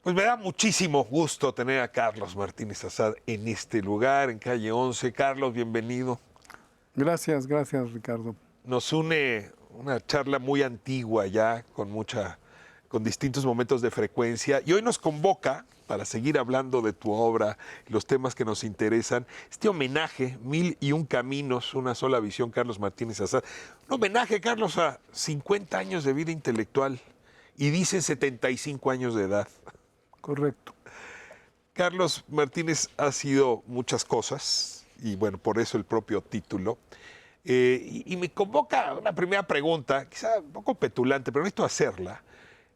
Pues me da muchísimo gusto tener a Carlos Martínez Azad en este lugar, en calle 11. Carlos, bienvenido. Gracias, Ricardo. Nos une una charla muy antigua ya, con distintos momentos de frecuencia, y hoy nos convoca para seguir hablando de tu obra y los temas que nos interesan. Este homenaje, 1001 caminos, una sola visión, Carlos Martínez Azad. Un homenaje, Carlos, a 50 años de vida intelectual y dice 75 años de edad. Correcto. Carlos Martínez ha sido muchas cosas, y bueno, por eso el propio título. Y me convoca una primera pregunta, quizá un poco petulante, pero necesito hacerla.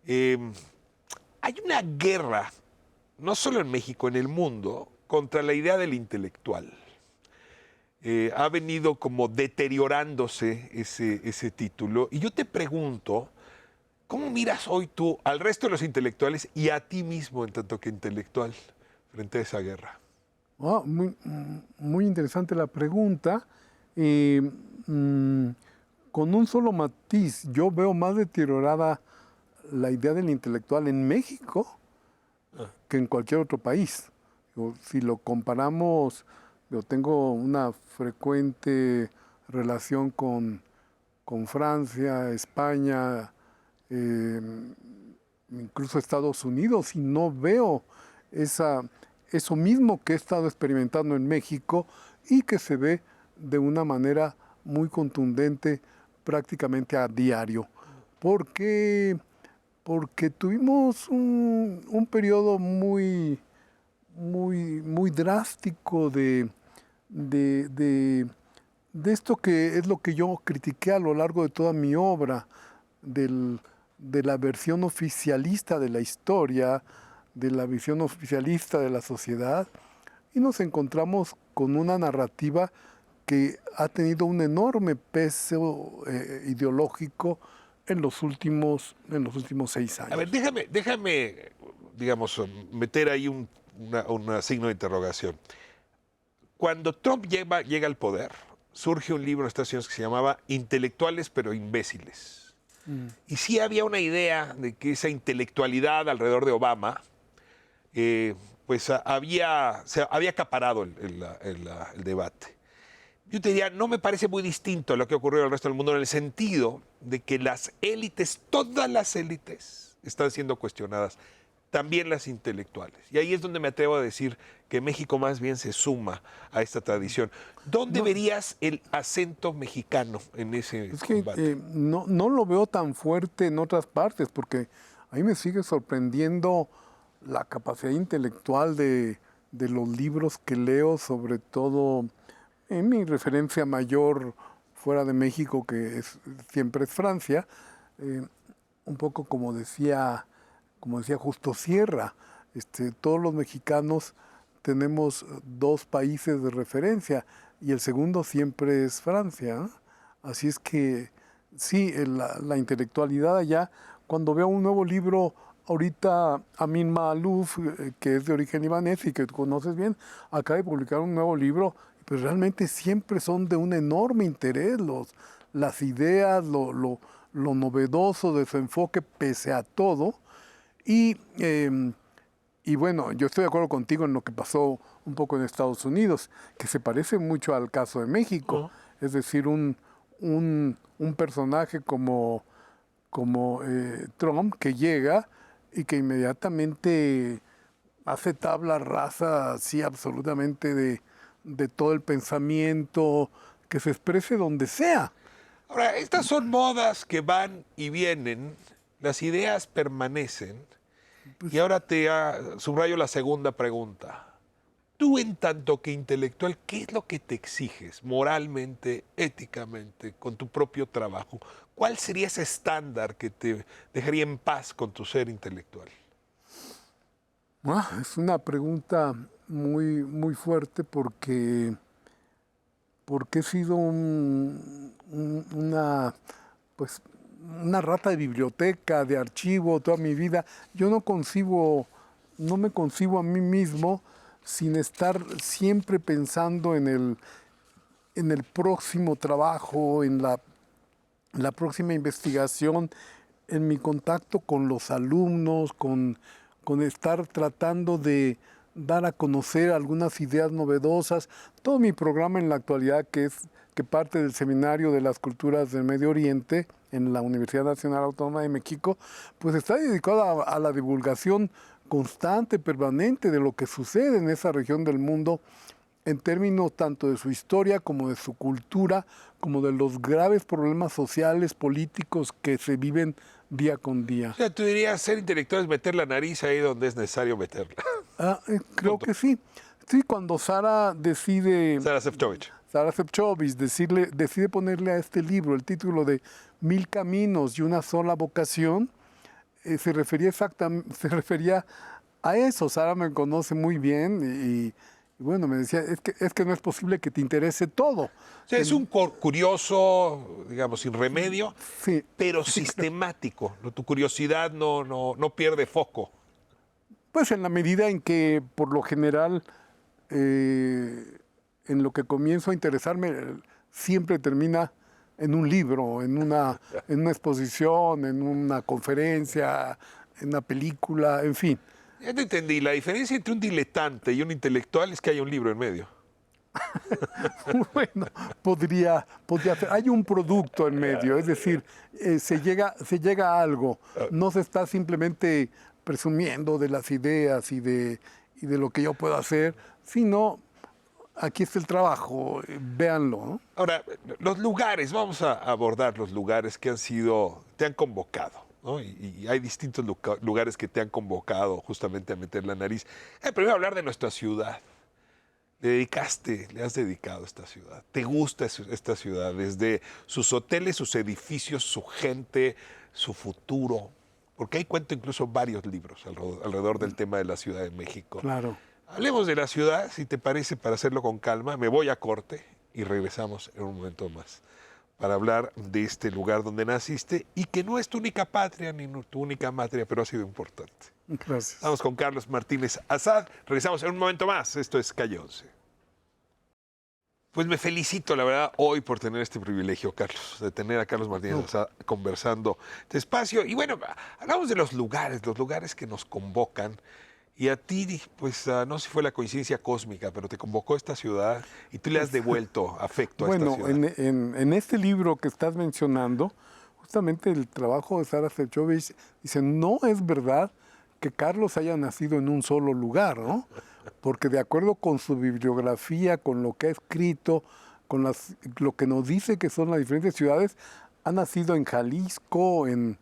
Hay una guerra, no solo en México, en el mundo, contra la idea del intelectual. Ha venido como deteriorándose ese título. Y yo te pregunto, ¿cómo miras hoy tú al resto de los intelectuales y a ti mismo en tanto que intelectual frente a esa guerra? Muy interesante la pregunta. Con un solo matiz, yo veo más deteriorada la idea del intelectual en México que en cualquier otro país. Si lo comparamos, yo tengo una frecuente relación con Francia, España, incluso Estados Unidos, y no veo eso mismo que he estado experimentando en México y que se ve de una manera muy contundente prácticamente a diario. Porque tuvimos un periodo muy drástico de esto que es lo que yo critiqué a lo largo de toda mi obra, de la versión oficialista de la historia, de la visión oficialista de la sociedad, y nos encontramos con una narrativa que ha tenido un enorme peso ideológico en los últimos 6 años. A ver, déjame digamos, meter ahí un signo de interrogación. Cuando Trump llega al poder, surge un libro en Estados Unidos que se llamaba Intelectuales pero imbéciles. Y sí había una idea de que esa intelectualidad alrededor de Obama, pues había acaparado el debate. Yo te diría, no me parece muy distinto a lo que ocurrió al resto del mundo en el sentido de que las élites, todas las élites, están siendo cuestionadas, también las intelectuales. Y ahí es donde me atrevo a decir que México más bien se suma a esta tradición. ¿Dónde verías el acento mexicano en ese combate? No lo veo tan fuerte en otras partes, porque a mí me sigue sorprendiendo la capacidad intelectual de los libros que leo, sobre todo en mi referencia mayor fuera de México, que siempre es Francia. Un poco como decía Justo Sierra, todos los mexicanos tenemos dos países de referencia y el segundo siempre es Francia, ¿no? Así es que sí, la intelectualidad allá, cuando veo un nuevo libro, ahorita Amin Maalouf, que es de origen libanés y que conoces bien, acaba de publicar un nuevo libro, pues realmente siempre son de un enorme interés las ideas, lo novedoso de su enfoque pese a todo. Y bueno, yo estoy de acuerdo contigo en lo que pasó un poco en Estados Unidos, que se parece mucho al caso de México. Es decir, un personaje como Trump, que llega y que inmediatamente hace tabla rasa, sí, absolutamente de todo el pensamiento, que se exprese donde sea. Ahora, estas son modas que van y vienen, las ideas permanecen. Y ahora subrayo la segunda pregunta. Tú, en tanto que intelectual, ¿qué es lo que te exiges moralmente, éticamente, con tu propio trabajo? ¿Cuál sería ese estándar que te dejaría en paz con tu ser intelectual? Es una pregunta muy fuerte porque he sido pues, una rata de biblioteca, de archivo toda mi vida. Yo no me concibo a mí mismo sin estar siempre pensando en el próximo trabajo, en la próxima investigación, en mi contacto con los alumnos, con con estar tratando de dar a conocer algunas ideas novedosas. Todo mi programa en la actualidad, que parte del Seminario de las Culturas del Medio Oriente en la Universidad Nacional Autónoma de México, pues está dedicado a la divulgación constante, permanente de lo que sucede en esa región del mundo en términos tanto de su historia como de su cultura, como de los graves problemas sociales, políticos que se viven día con día. O sea, tú dirías, ser intelectual es meter la nariz ahí donde es necesario meterla. Creo que sí. Sí, cuando Sara Sara Sefcovic. Sara Sefcovic decide ponerle a este libro el título de Mil caminos y una sola vocación, se refería a eso. Sara me conoce muy bien y bueno, me decía, es que no es posible que te interese todo. O sea, es un curioso, digamos, sin remedio, Sí, pero sistemático. Tu curiosidad no pierde foco. pues en la medida en que por lo general en lo que comienzo a interesarme siempre termina en un libro, en una exposición, en una conferencia, en una película, en fin. Ya te entendí. La diferencia entre un diletante y un intelectual es que hay un libro en medio. Bueno, podría ser. Hay un producto en medio, es decir, se llega a algo. No se está simplemente presumiendo de las ideas y de lo que yo puedo hacer, sino aquí está el trabajo, véanlo, ¿no? Ahora, los lugares, vamos a abordar los lugares que te han convocado, ¿no? Y hay distintos lugares que te han convocado justamente a meter la nariz. Primero hablar de nuestra ciudad. Le has dedicado a esta ciudad. ¿Te gusta esta ciudad? Desde sus hoteles, sus edificios, su gente, su futuro. Porque ahí cuento incluso varios libros alrededor del tema de la Ciudad de México. Claro. Hablemos de la ciudad, si te parece, para hacerlo con calma. Me voy a corte y regresamos en un momento más para hablar de este lugar donde naciste y que no es tu única patria ni tu única matria, pero ha sido importante. Gracias. Vamos con Carlos Martínez Azad. Regresamos en un momento más. Esto es Calle 11. Pues me felicito, la verdad, hoy por tener este privilegio, Carlos, de tener a Carlos Martínez Azad conversando este espacio. Y bueno, hablamos de los lugares que nos convocan. Y a ti, pues no sé si fue la coincidencia cósmica, pero te convocó esta ciudad y tú le has devuelto afecto a esta ciudad. Bueno, en este libro que estás mencionando, justamente el trabajo de Sara Sefcovic dice, no es verdad que Carlos haya nacido en un solo lugar, ¿no? Porque de acuerdo con su bibliografía, con lo que ha escrito, con lo que nos dice que son las diferentes ciudades, ha nacido en Jalisco, en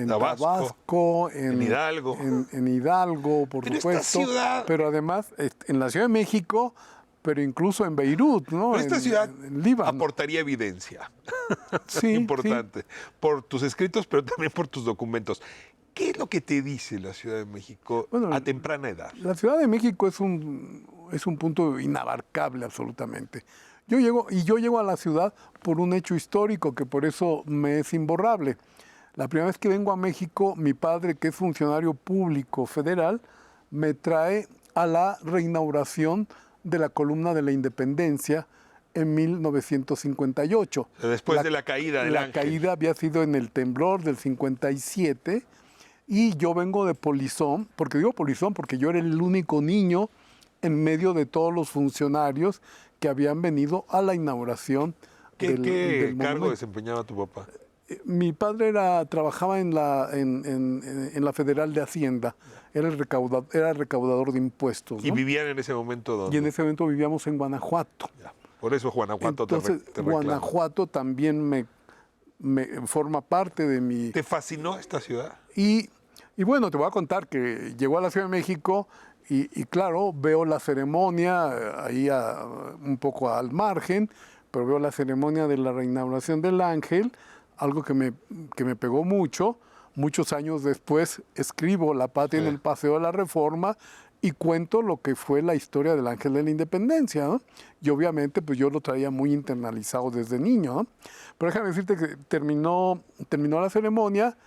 Tabasco, en Hidalgo. En Hidalgo, por pero supuesto. Esta ciudad, pero además en la Ciudad de México, pero incluso en Beirut, ¿no? Pero esta ciudad en Líbano. aportaría evidencia. Sí, importante. Sí. Por tus escritos, pero también por tus documentos. ¿Qué es lo que te dice la Ciudad de México a temprana edad? La Ciudad de México es un punto inabarcable absolutamente. Yo llego a la ciudad por un hecho histórico que por eso me es imborrable. La primera vez que vengo a México, mi padre, que es funcionario público federal, me trae a la reinauguración de la Columna de la Independencia en 1958. Después de la caída del Ángel. La caída había sido en el temblor del 57 y yo vengo de Polizón, porque digo Polizón porque yo era el único niño en medio de todos los funcionarios que habían venido a la inauguración ¿Qué cargo desempeñaba tu papá? Mi padre trabajaba en la Federal de Hacienda, era recaudador de impuestos, ¿no? ¿Y vivían en ese momento dónde? Y en ese momento vivíamos en Guanajuato. Ya. Por eso Guanajuato Entonces, te reclama. Guanajuato también me forma parte de mi... ¿Te fascinó esta ciudad? Y bueno, te voy a contar que llegó a la Ciudad de México y claro, veo la ceremonia ahí un poco al margen, pero veo la ceremonia de la reinauguración del Ángel, algo que me pegó mucho. Muchos años después escribo La Patria en el Paseo de la Reforma y cuento lo que fue la historia del Ángel de la Independencia, ¿no? Y obviamente pues yo lo traía muy internalizado desde niño, ¿no? Pero déjame decirte que terminó la ceremonia,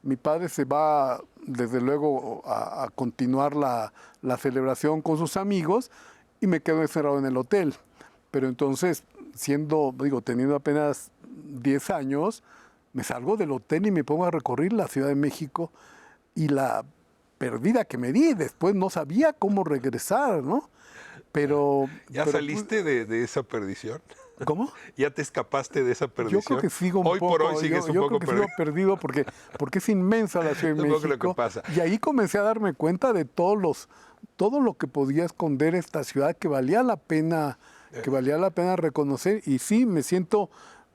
mi padre se va desde luego a continuar la celebración con sus amigos y me quedo encerrado en el hotel. Pero entonces, teniendo apenas 10 años, me salgo del hotel y me pongo a recorrer la Ciudad de México y la perdida que me di. Después no sabía cómo regresar, ¿no? Pero... ¿Ya pero, saliste de esa perdición? ¿Cómo? ¿Ya te escapaste de esa perdición? Yo creo que sigo un hoy poco. Por hoy sigues un yo poco creo que sigo perdido porque es inmensa la Ciudad de Es un poco lo México. que pasa. Y ahí comencé a darme cuenta de todo lo que podía esconder esta ciudad que valía la pena reconocer. Y sí, me siento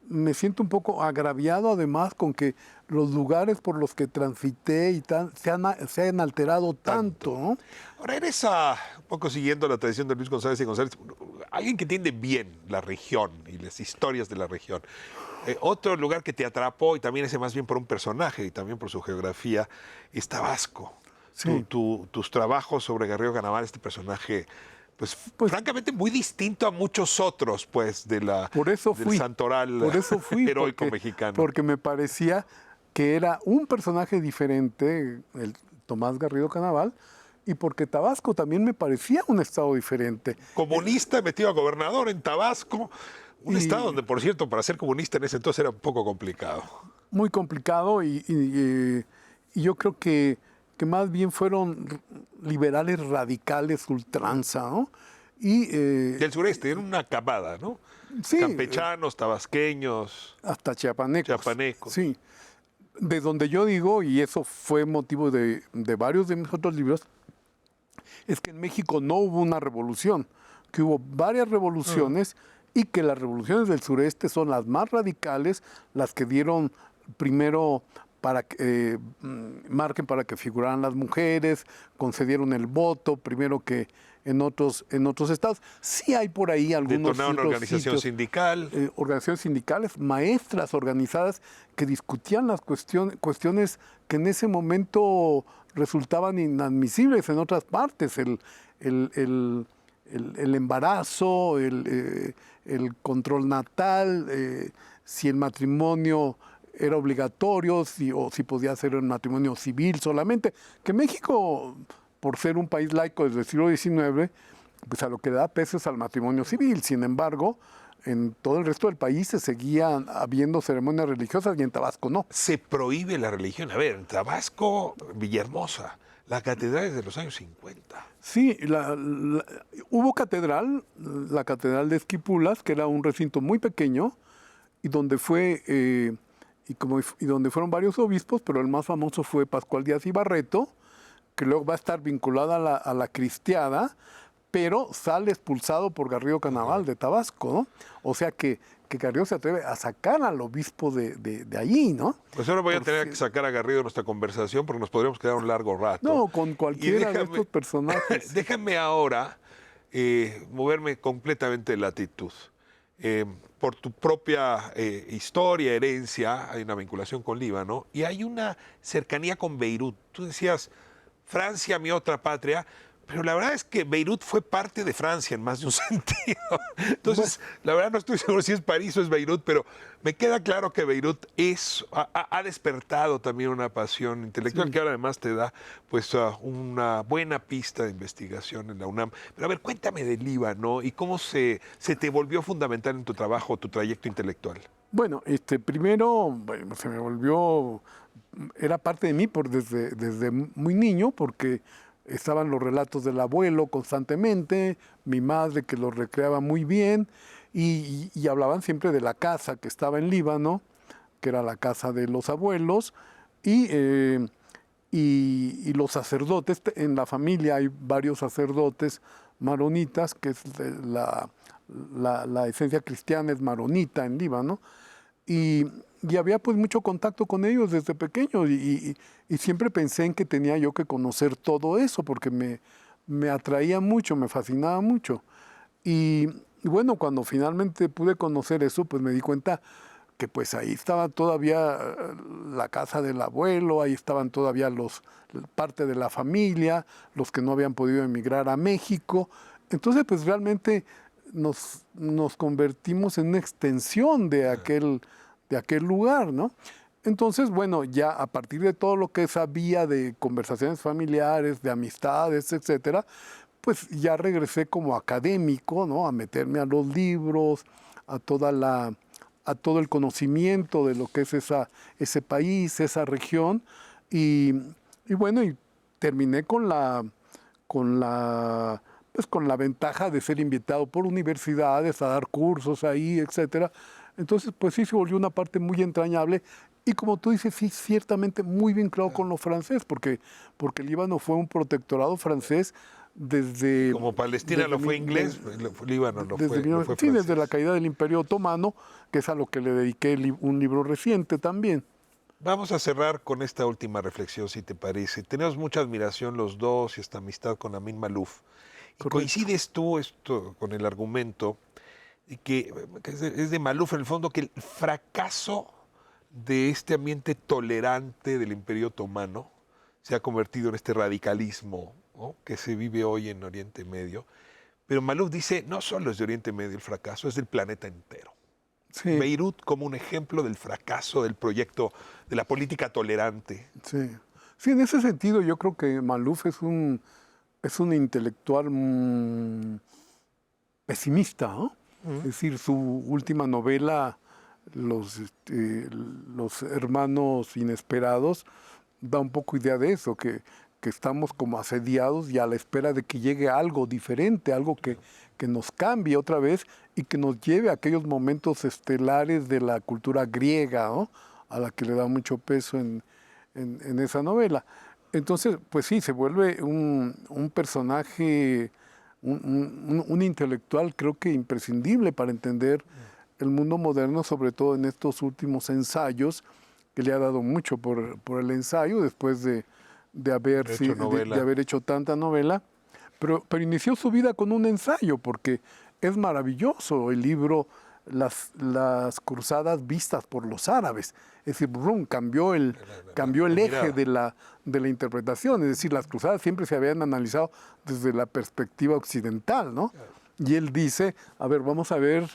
un poco agraviado además con que los lugares por los que transité y se han alterado tanto, ¿no? Ahora eres un poco siguiendo la tradición de Luis González y González, alguien que entiende bien la región y las historias de la región. Otro lugar que te atrapó, y también ese más bien por un personaje y también por su geografía, es Tabasco. Sí. Tus trabajos sobre Garrido Canaval, este personaje, pues, francamente muy distinto a muchos otros, pues, del santoral por eso fui, heroico mexicano. Porque me parecía que era un personaje diferente, el Tomás Garrido Canaval, y porque Tabasco también me parecía un estado diferente. Comunista metido a gobernador en Tabasco, un estado donde, por cierto, para ser comunista en ese entonces era un poco complicado. Muy complicado y yo creo que más bien fueron liberales radicales ultranza, ¿no? Del sureste, era una camada, ¿no? Sí. Campechanos, tabasqueños. Hasta chiapanecos. Chiapanecos. Sí. De donde yo digo, y eso fue motivo de varios de mis otros libros, es que en México no hubo una revolución, que hubo varias revoluciones y que las revoluciones del sureste son las más radicales, las que dieron primero para que margen para que figuraran las mujeres, concedieron el voto, primero que en otros estados. Sí hay por ahí algunos Detonaron una organización sitios, sindical. organizaciones sindicales, maestras organizadas que discutían las cuestiones que en ese momento resultaban inadmisibles en otras partes, el embarazo, el control natal, si el matrimonio era obligatorio o si podía ser un matrimonio civil solamente, que México, por ser un país laico desde el siglo XIX, pues a lo que da peso es al matrimonio civil. Sin embargo, en todo el resto del país se seguían habiendo ceremonias religiosas y en Tabasco no. Se prohíbe la religión. A ver, en Tabasco, Villahermosa, la catedral es de los años 50. Sí, hubo catedral, la catedral de Esquipulas, que era un recinto muy pequeño y donde donde fueron varios obispos, pero el más famoso fue Pascual Díaz y Barreto, que luego va a estar vinculada a la cristiada, pero sale expulsado por Garrido Canaval de Tabasco, ¿no? O sea que Garrido se atreve a sacar al obispo de allí, ¿no? Pues ahora voy a tener que sacar a Garrido de nuestra conversación porque nos podríamos quedar un largo rato. No, con cualquiera de estos personajes. Déjame ahora moverme completamente de latitud. Por tu propia historia, herencia, hay una vinculación con Líbano y hay una cercanía con Beirut. Tú decías, Francia, mi otra patria, pero la verdad es que Beirut fue parte de Francia en más de un sentido. Entonces, la verdad no estoy seguro si es París o es Beirut, pero me queda claro que Beirut ha despertado también una pasión intelectual que ahora además te da pues una buena pista de investigación en la UNAM. Pero a ver, cuéntame del Líbano y cómo se te volvió fundamental en tu trabajo, tu trayecto intelectual. Bueno, primero se me volvió, era parte de mí desde muy niño, porque estaban los relatos del abuelo constantemente, mi madre que los recreaba muy bien, y hablaban siempre de la casa que estaba en Líbano, que era la casa de los abuelos, y los sacerdotes. En la familia hay varios sacerdotes maronitas, que es la esencia cristiana es maronita en Líbano, y había pues mucho contacto con ellos desde pequeño y siempre pensé en que tenía yo que conocer todo eso porque me atraía mucho, me fascinaba mucho. Y bueno, cuando finalmente pude conocer eso, pues me di cuenta que pues ahí estaba todavía la casa del abuelo, ahí estaban todavía parte de la familia, los que no habían podido emigrar a México. Entonces pues realmente nos convertimos en una extensión de aquel lugar, ¿no? Entonces, bueno, ya a partir de todo lo que sabía de conversaciones familiares, de amistades, etcétera, pues ya regresé como académico, ¿no? A meterme a los libros, a todo el conocimiento de lo que es ese país, esa región, y bueno, y terminé con la ventaja de ser invitado por universidades a dar cursos ahí, etcétera. Entonces, pues sí se volvió una parte muy entrañable y como tú dices, sí, ciertamente muy vinculado con lo francés, porque el Líbano fue un protectorado francés desde... Como Palestina lo fue inglés, Líbano lo fue sí, desde la francés. caída del Imperio Otomano, que es a lo que le dediqué un libro reciente también. Vamos a cerrar con esta última reflexión, si te parece. Tenemos mucha admiración los dos y esta amistad con Amin Maalouf. Y Correcto. coincides tú esto con el argumento que es de Maalouf, en el fondo, que el fracaso de este ambiente tolerante del Imperio Otomano se ha convertido en este radicalismo, ¿no?, que se vive hoy en Oriente Medio. Pero Maalouf dice, no solo es de Oriente Medio el fracaso, es del planeta entero. Sí, Beirut como un ejemplo del fracaso del proyecto de la política tolerante. sí. Sí, en ese sentido yo creo que Maalouf es un intelectual pesimista, ¿no? Es decir, su última novela, Los Hermanos Inesperados, da un poco idea de eso, que estamos como asediados y a la espera de que llegue algo diferente, algo que nos cambie otra vez y que nos lleve a aquellos momentos estelares de la cultura griega, ¿no?, a la que le da mucho peso en esa novela. Entonces, pues sí, se vuelve un personaje, un intelectual, creo que imprescindible para entender el mundo moderno, sobre todo en estos últimos ensayos, que le ha dado mucho por el ensayo, después de haber hecho tanta novela, pero inició su vida con un ensayo, porque es maravilloso el libro Las cruzadas vistas por los árabes. Es decir, cambió el eje de la interpretación. Es decir, las cruzadas siempre se habían analizado desde la perspectiva occidental, ¿no? Y él dice, a ver, vamos a ver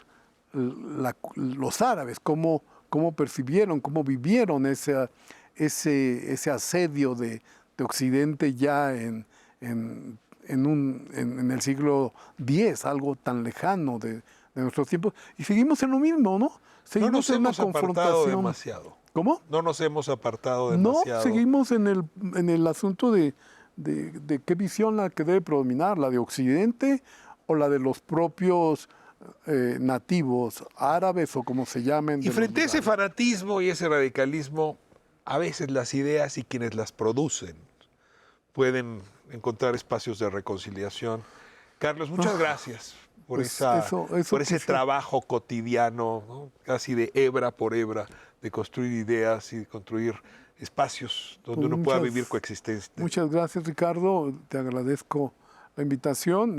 los árabes, cómo percibieron, cómo vivieron ese asedio de Occidente ya en el siglo X, algo tan lejano de nuestros tiempos, y seguimos en lo mismo, ¿no? Seguimos No nos en una hemos apartado confrontación. demasiado. ¿Cómo? No nos hemos apartado No, demasiado. seguimos en el asunto de qué visión la que debe predominar, la de Occidente o la de los propios nativos, árabes o como se llamen. Y frente a ese fanatismo y ese radicalismo, a veces las ideas y quienes las producen pueden encontrar espacios de reconciliación. Carlos, muchas gracias por, pues por ese trabajo cotidiano, ¿no?, casi de hebra por hebra, de construir ideas y de construir espacios donde uno pueda vivir coexistencia. Muchas gracias, Ricardo. Te agradezco la invitación.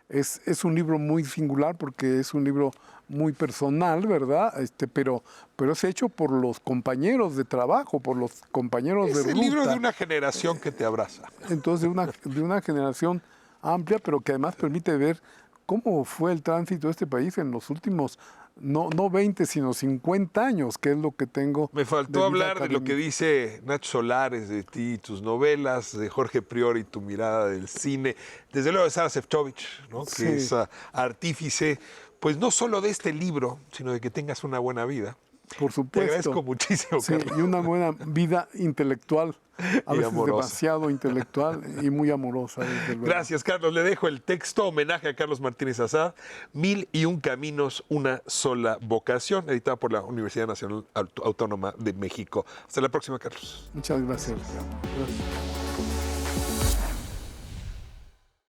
Es un libro muy singular porque es un libro muy personal, ¿verdad? Pero es hecho por los compañeros de trabajo, por los compañeros de ruta. Es el libro de una generación que te abraza. Entonces, de una generación amplia, pero que además permite ver cómo fue el tránsito de este país en los últimos, no 20, sino 50 años, que es lo que tengo. Me faltó hablar de lo que dice Nacho Solares de ti, tus novelas, de Jorge Priori, tu mirada del cine, desde luego de Sara Sefcovic, ¿no?, Sí. que es artífice, pues no solo de este libro, sino de que tengas una buena vida. Por supuesto. Te agradezco muchísimo, sí, Carlos. y una buena vida intelectual, a veces amorosa. demasiado intelectual y muy amorosa, desde luego. Gracias, Carlos. Le dejo el texto, homenaje a Carlos Martínez Azad, 1001 caminos, una sola vocación, editado por la Universidad Nacional Autónoma de México. Hasta la próxima, Carlos. Muchas gracias. Gracias.